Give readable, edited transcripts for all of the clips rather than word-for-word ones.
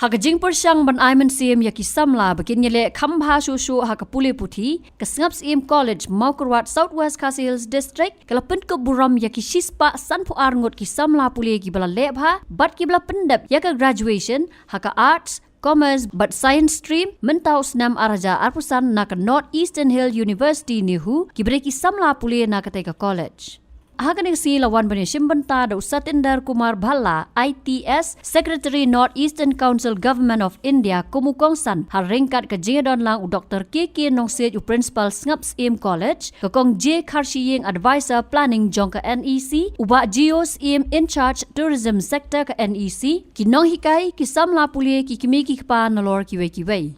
Haka Jingpur Shang ban Iman Siem Yaki Samla Bakin Yele Kambha Shushu Haka Pule Puthi, Kasngaps Im College, Maukurwat, Southwest Khasi Hills District, Kalapin ko Buram Yaki Shispa Sanpu Arngot Ki Samla Pule Gibala Lebha, Bat Gibla Pendap Yaka Graduation, Haka Arts, Commerce but Science Stream Mentau Snam Araja Arpusan Naka North Eastern Hill University Nihu Kibreki Samla Pule Nakateka College. Hakaning si lawan bani Shimbanta da Usatindar Kumar Bhalla ITS Secretary North Eastern Council Government of India Kumukongsan haringkat ke jingadon lang u Dr. KK Nongset u Principal Snaps Im College kakong J Karshiying Advisor Planning Jongka NEC uba Geos Im In Charge Tourism Sector ke NEC kinong hikai kisamla pulie kikimiki kpa nalor kiwe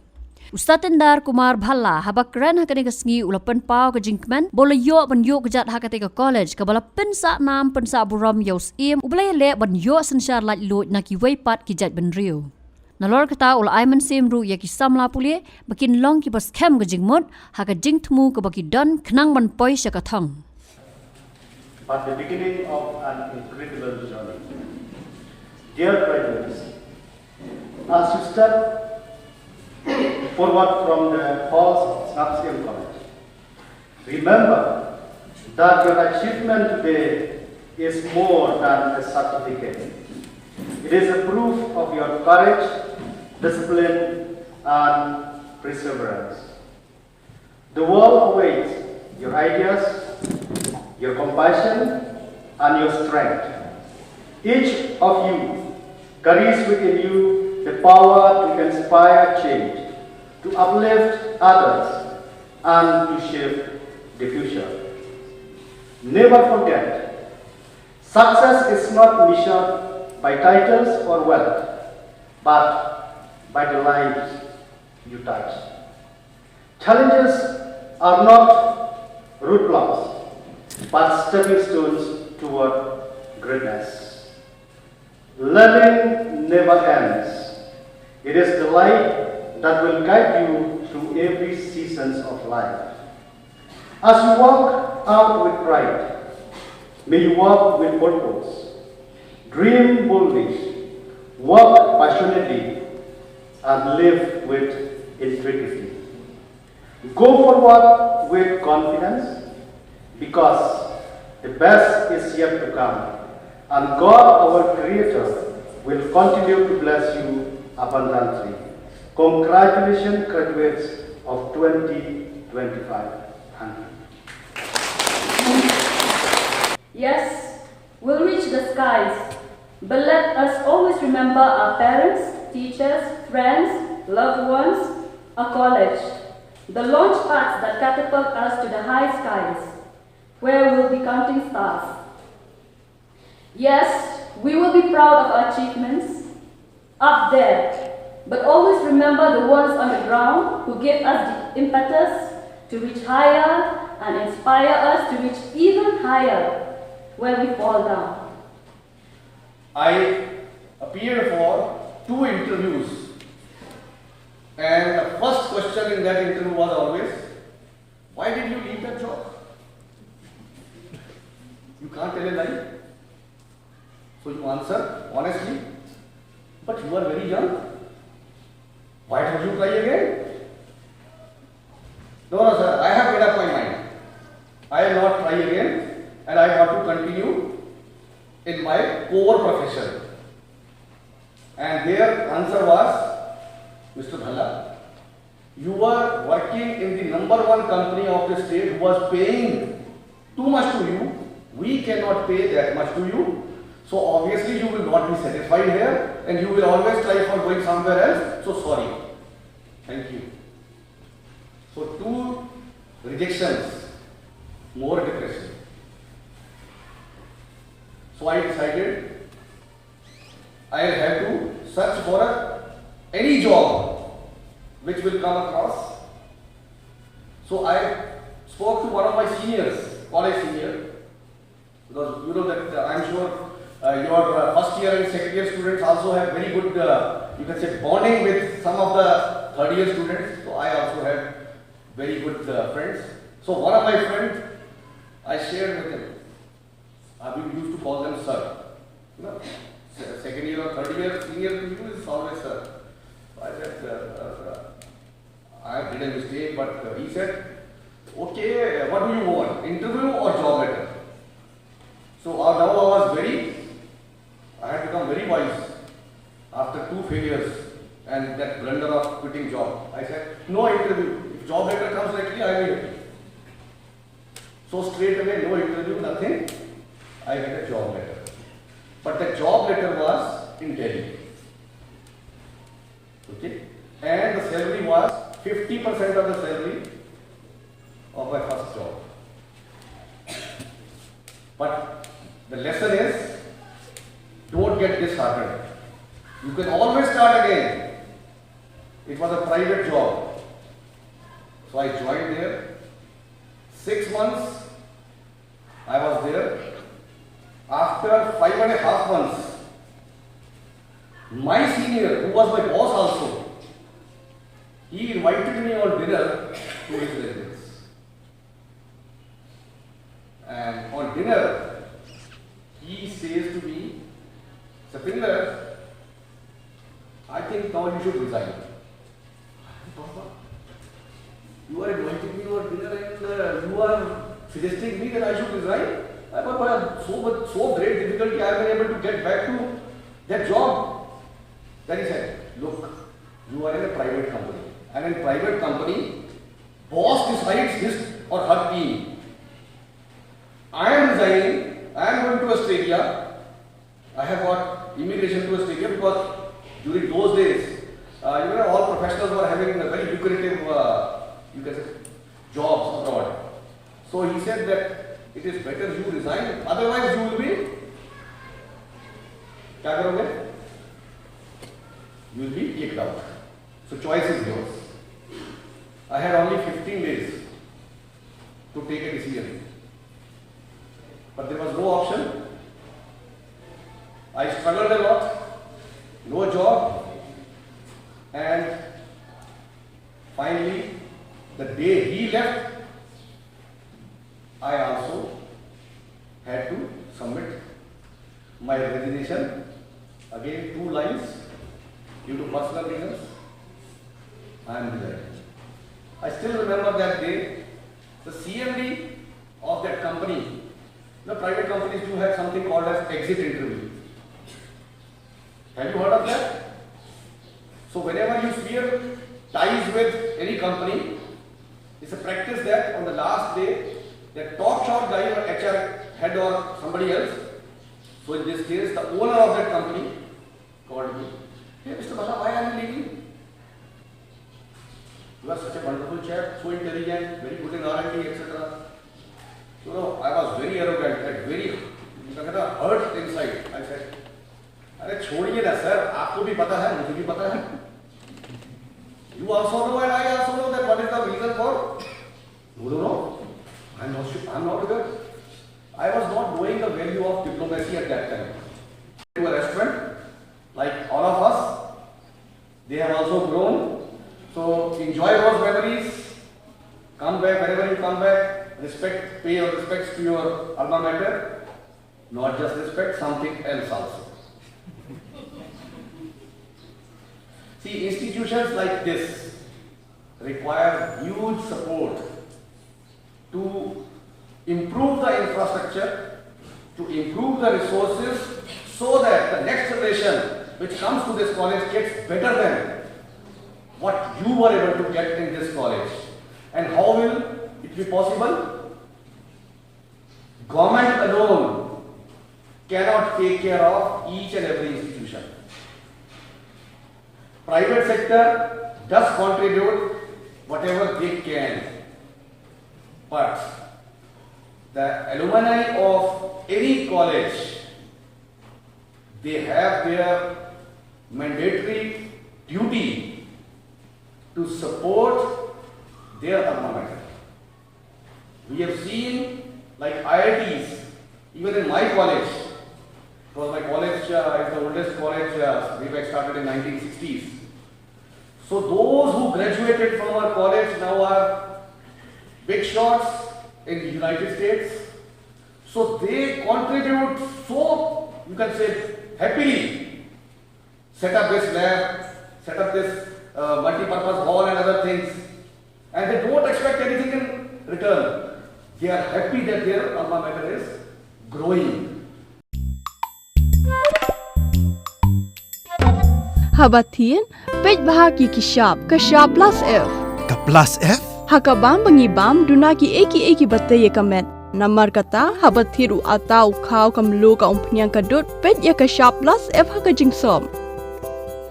Ustatindar Kumar Bhalla habakran hakane kasngi ulapan pau ke Jingman bola yo ban yo kejat hakate ke college ke bala pensa nam pensa buram yaus im ublay le ban yo sensyar lat lo na ki weipat ki jat ban rio nalor kata ul Iman Sim ru ya ki samla pulie bakin long ki bas Skhem ke Jingmut haka Jingthmu ke baki don knang ban poi sya ka Thong. But the beginning of an incredible journey. Dear graduates, as you step forward from the halls of Skhem College, remember that your achievement today is more than a certificate. It is a proof of your courage, discipline, and perseverance. The world awaits your ideas, your compassion, and your strength. Each of you carries within you the power to inspire change, to uplift others, and to shape the future. Never forget, success is not measured by titles or wealth, but by the lives you touch. Challenges are not roadblocks, but stepping stones toward greatness. Learning never ends. It is the light that will guide you through every season of life. As you walk out with pride, may you walk with purpose, dream boldly, work passionately, and live with integrity. Go forward with confidence, because the best is yet to come, and God, our Creator, will continue to bless you abundantly. Congratulations, graduates of 2025. Yes, we'll reach the skies, but let us always remember our parents, teachers, friends, loved ones, our college, the launch pads that catapult us to the high skies, where we'll be counting stars. Yes, we will be proud of our achievements up there, but always remember the ones on the ground who gave us the impetus to reach higher and inspire us to reach even higher where we fall down. I appeared for 2 interviews, and the first question in that interview was always, why did you leave that job? You can't tell a lie. So you answer honestly, but you are very young. Why don't you try again? No, sir, I have made up my mind. I will not try again, and I want to continue in my core profession. And their answer was, Mr. Bhalla, you are working in the #1 company of the state who was paying too much to you. We cannot pay that much to you. So obviously you will not be satisfied here, and you will always try for going somewhere else. So sorry. Thank you. So 2 rejections, more depression. So I decided I will have to search for any job which will come across. So I spoke to one of my seniors, college senior, because you know that I'm sure your first year and second year students also have very good, you can say, bonding with some of the third year students. So I also had very good friends. So one of my friends, I shared with him. We used to call them sir. You know, second year or third year, senior to you is always sir. take, but he said, okay, what do you want, interview or job letter? So now I had become very wise after 2 failures and that blunder of quitting job. I said, no interview. If job letter comes directly, I will get it. So straight away, no interview, nothing. I get a job letter. But the job letter was in Delhi. Okay? And the salary was 50% of the salary of my first job. But the lesson is, don't get disheartened. You can always start again. It was a private job. So I joined there. 6 months I was there. After 5.5 months, my senior, who was my boss also, he invited me on dinner to his residence. And on dinner, he says to me, Sapinder, I think now you should resign. Papa, you are inviting me on dinner and you are suggesting me that I should resign? I thought, but so great difficulty I have been able to get back to that job. Then he said, look, you are in a private company. And in private company, boss decides his or her team. I am resigning, I am going to Australia. I have got immigration to Australia because during those days, all professionals were having a very lucrative, jobs abroad. So he said that it is better you resign, otherwise you will be, क्या करोगे? You will be kicked out. So choice is yours. I had only 15 days to take a decision, but there was no option. I struggled a lot, no job, and finally, the day he left, I also had to submit my resignation. Again, 2 lines, due to personal reasons, I am resigning. I still remember that day, the CMD of that company, the private companies do have something called as exit interview. Have you heard of that? So whenever you sever ties with any company, it's a practice that on the last day, the top shot guy or HR head or somebody else, so in this case, the owner of that company called me, hey Mr. Bhalla, why are you leaving? You are such a wonderful chap, so intelligent, very good in R&D, etc. So I was very arrogant, very hurt inside. I said, अरे छोड़िए ना sir, आपको भी पता है, मुझे भी पता है. You also know and I also know that what is the reason for? No. I'm not good. I was not knowing the value of diplomacy at that time. To a restaurant, like all of us, they have also grown. So enjoy those memories. Come back whenever you come back. Pay your respects to your alma mater. Not just respect, something else also. See, institutions like this require huge support to improve the infrastructure, to improve the resources, so that the next generation which comes to this college gets better than what you were able to get in this college. And how will it be possible? Government alone cannot take care of each and every institution. Private sector does contribute whatever they can, but the alumni of any college, they have their mandatory duty to support their alma mater. We have seen like IITs, even in my college, because my college is the oldest college, way back started in 1960s. So those who graduated from our college now are big shots in the United States. So they contribute so, you can say, happily, set up this lab, set up this multi-purpose hall and other things. and they don't expect anything in return. They are happy that their alma mater is growing. Habatin, pej bahaki kishab plus F. Ka plus F? Hakabam bangibam dunaki eki bataye kamet. Namar kata habathiru atau kau kamlu ka umpnyang kadut pej ya kishab plus F haka jingsom.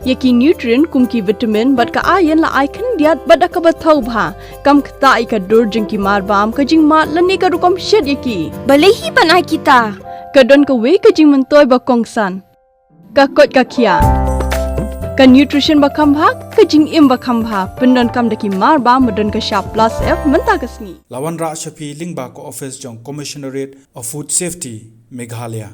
Yaki nutrient kumki vitamin bat ka iron la icon diat bat ka bathau bha kam kta I ka dur jingki marbam ka jingmat lani ka rukom shed yaki. Balehi panai kita. Kadon ka we ka jingmentoy ba kongsan. Ka kot ka kia. Ka nutrition bakam bha ka jingim bakam bha pendon kam daki marba modon ka sharp plus F menta kasni. Lawan Ra Shafi Lingba ko office jong Commissionerate of Food Safety Meghalaya.